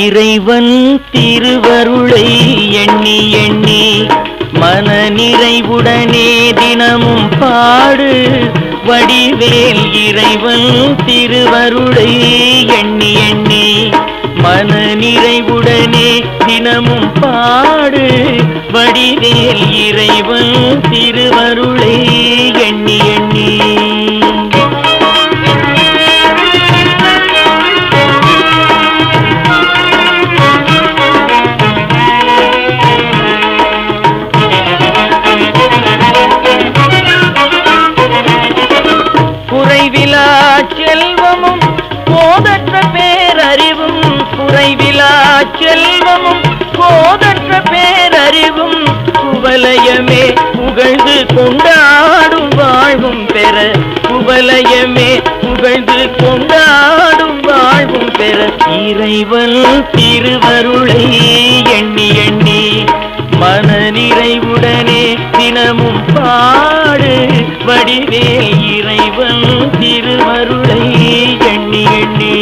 இறைவன் திருவருளை எண்ணி எண்ணி மன நிறைவுடனே தினமும் பாடு வடிவேல். இறைவன் திருவருளை எண்ணி எண்ணி மன நிறைவுடனே தினமும் பாடு வடிவேல். இறைவன் திருவருளை எண்ணி எண்ணி குறைவிலா செல்வமும் கோதற்ற பேரறிவும், குறைவிலா செல்வமும் கோதற்ற பேரறிவும், குவலயமே புகழ்ந்து கொண்டாடும் வாழ்வும் பெற, குவலயமே புகழ்ந்து கொண்டாடும் வாழ்வும் பெற. இறைவன் திருவருளை எண்ணி எண்ணி மன நிறைவுடனே தினமும் பாடு வடிவேல். இறைவன் திருவருளை எண்ணி எண்ணி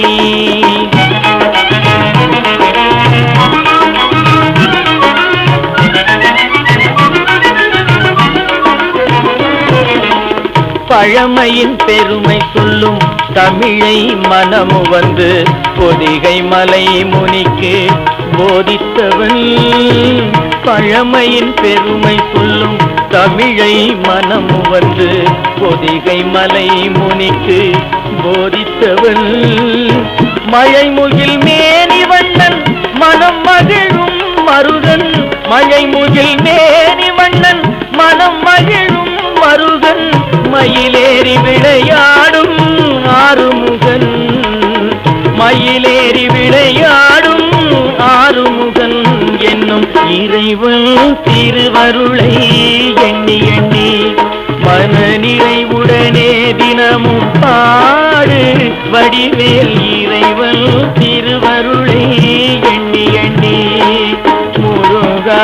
பழமையின் பெருமை சொல்லும் தமிழை மனமு வந்து பொதிகை மலை முனிக்கு போதித்தவன். பழமையின் பெருமை சொல்லும் தமிழை மனமு வந்து பொதிகை மலை முனிக்கு போதித்தவன். மழை முகில் மேனி வண்ணன் மனம் மகிழும் மருகன், மழை முகில் மேனி வண்ணன் மனம் மகிழும் மருகன். மயிலேறி விளையாடும் ஆறுமுகன், மயிலேறி விளையாடும் ஆறுமுகன் என்னும் இறைவன் திருவருளை எண்ணி எண்ணி மன நிறைவுடனே தினமும் பாடு வடிவேல். இறைவன் திருவருளை எண்ணி எண்ணி முருகா.